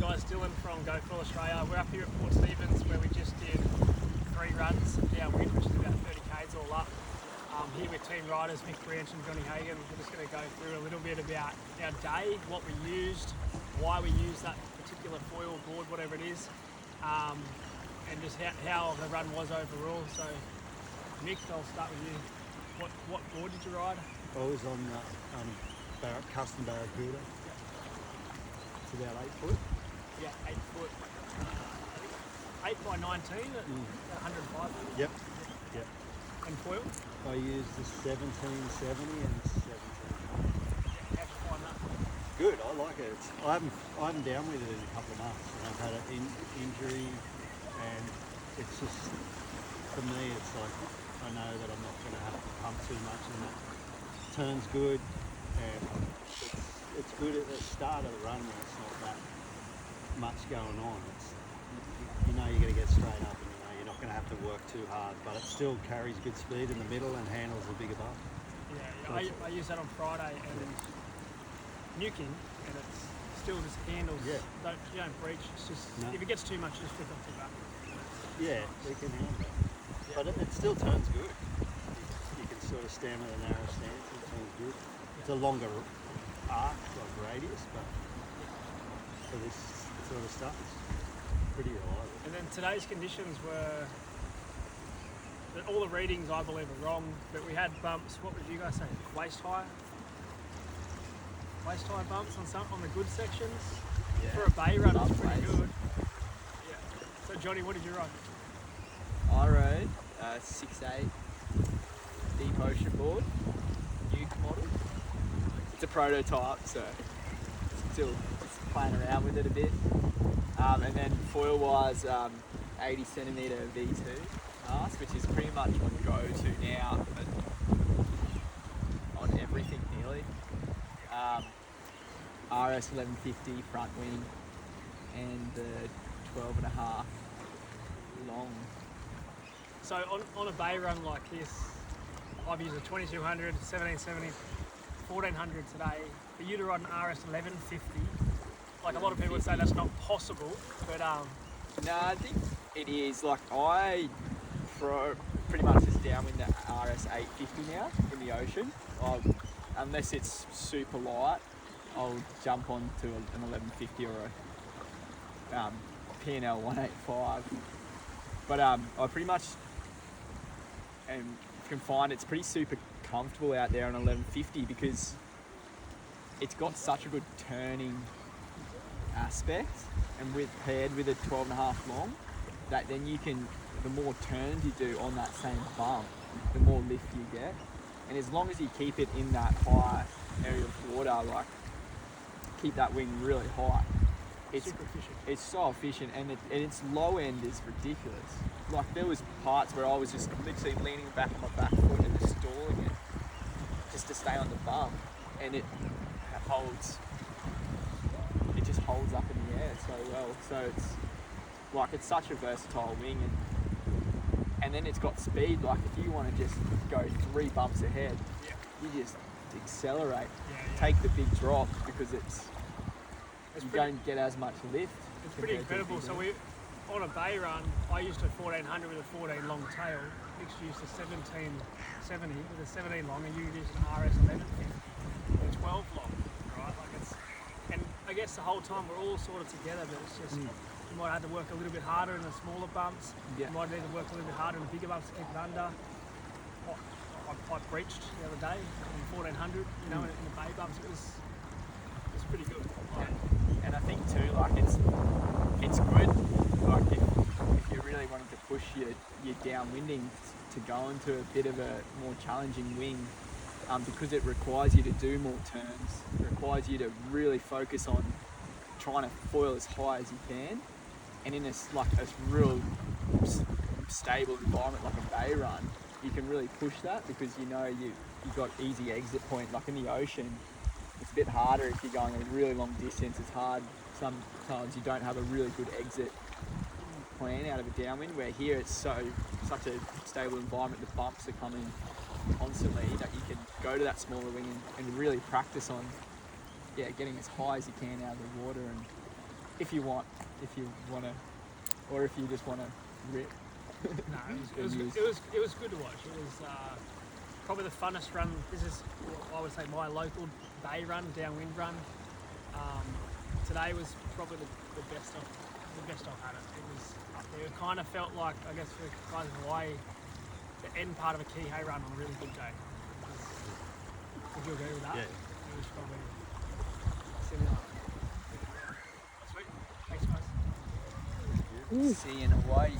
guys, Dylan from Gofoil Australia. We're up here at Port Stephens where we just did 3 runs downwind, which is about 30 k's all up. Here with team riders Mick Branch and Hagan. We're just going to go through a little bit about our day, what we used, why we used that particular foil board, whatever it is, and just how the run was overall. So Mick, I'll start with you. What board did you ride? I was on custom Barracuda. It's about 8 foot. Yeah, 8 foot. 8 by 19 at 105. Yep. Yep. And foil? I used the 1770 and 17. How'd you find that? Good, I like it. I haven't downwinded in a couple of months, and I've had an injury, and it's just, for me, it's like I know that I'm not going to have to pump too much, and that turns good, and it's good at the start of the run where it's not that much going on. It's, you know you're going to get straight up, and you know you're not going to have to work too hard, but it still carries good speed in the middle and handles the bigger bump. Yeah, I used that on Friday and nuking, and it's still just handles. Yeah. You don't breach. It's just if it gets too much, you just flick off the back. Yeah, we can handle it, but it still turns good. You can sort of stand with a narrow stance. It turns good. It's a longer arc, like radius, but for this sort of stuff, it's pretty reliable. And then today's conditions were, all the readings I believe are wrong, but we had bumps. What would you guys say? Waist high bumps on the good sections. Yeah. For a bay run, it's pretty good. Yeah. So Johnny, what did you ride? I rode 6.8 deep ocean board, Nuke model. It's a prototype, so still just playing around with it a bit. And then foil-wise, 80cm V2 mast, which is pretty much my go-to now on everything nearly. RS1150 front wing and the 12.5 long. So on a bay run like this, I've used a 2200, 1770, 1400 today. For you to ride an RS1150, like a lot of people would say that's not possible, but no, I think it is. Like I pretty much just downwind the RS850 now in the ocean. Unless it's super light, I'll jump onto an 1150 or a P&L 185. But I pretty much can find it's pretty super comfortable out there on 1150 because it's got such a good turning aspect, and paired with a 12.5 long, that then you can, the more turns you do on that same bump, the more lift you get. And as long as you keep it in that high area of water, like keep that wing really high, it's super efficient. It's so efficient, and its low end is ridiculous. Like there was parts where I was just literally leaning back on my back foot and just stalling it just to stay on the bump, and it just holds up in the air so well. So it's such a versatile wing, and then it's got speed. Like if you want to just go 3 bumps ahead, you just accelerate, take the big drop because you don't get as much lift. It's pretty incredible. So on a bay run, I used a 1400 with a 14 long tail. Nick's used a 1770 with a 17 long, and you used an RS1150 with a 12 long, right? And I guess the whole time we're all sort of together, but it's just you might have to work a little bit harder in the smaller bumps. You might need to work a little bit harder in the bigger bumps to keep it under. I breached the other day on 1400, you know, in the bay bumps. It was pretty good. And I think too, like it's good, like if you're really wanting to push your downwinding to go into a bit of a more challenging wing, because it requires you to do more turns. It requires you to really focus on trying to foil as high as you can, and in a real stable environment like a bay run, you can really push that because you know you've got easy exit point. Like in the ocean, it's a bit harder if you're going a really long distance. It's hard sometimes you don't have a really good exit plan out of a downwind, where here it's such a stable environment, the bumps are coming constantly, that you can go to that smaller wing and really practice on getting as high as you can out of the water if you want to, or if you just want to rip. No, it was good to watch. It was probably the funnest run. This is, I would say, my local bay run, downwind run. Today was probably the best I've had it. It kind of felt like, I guess, for the guys in Hawaii, the end part of a Kihei run on a really good day. Would you agree with that? Yeah. It was probably similar. Sweet. Thanks, guys. See you in Hawaii.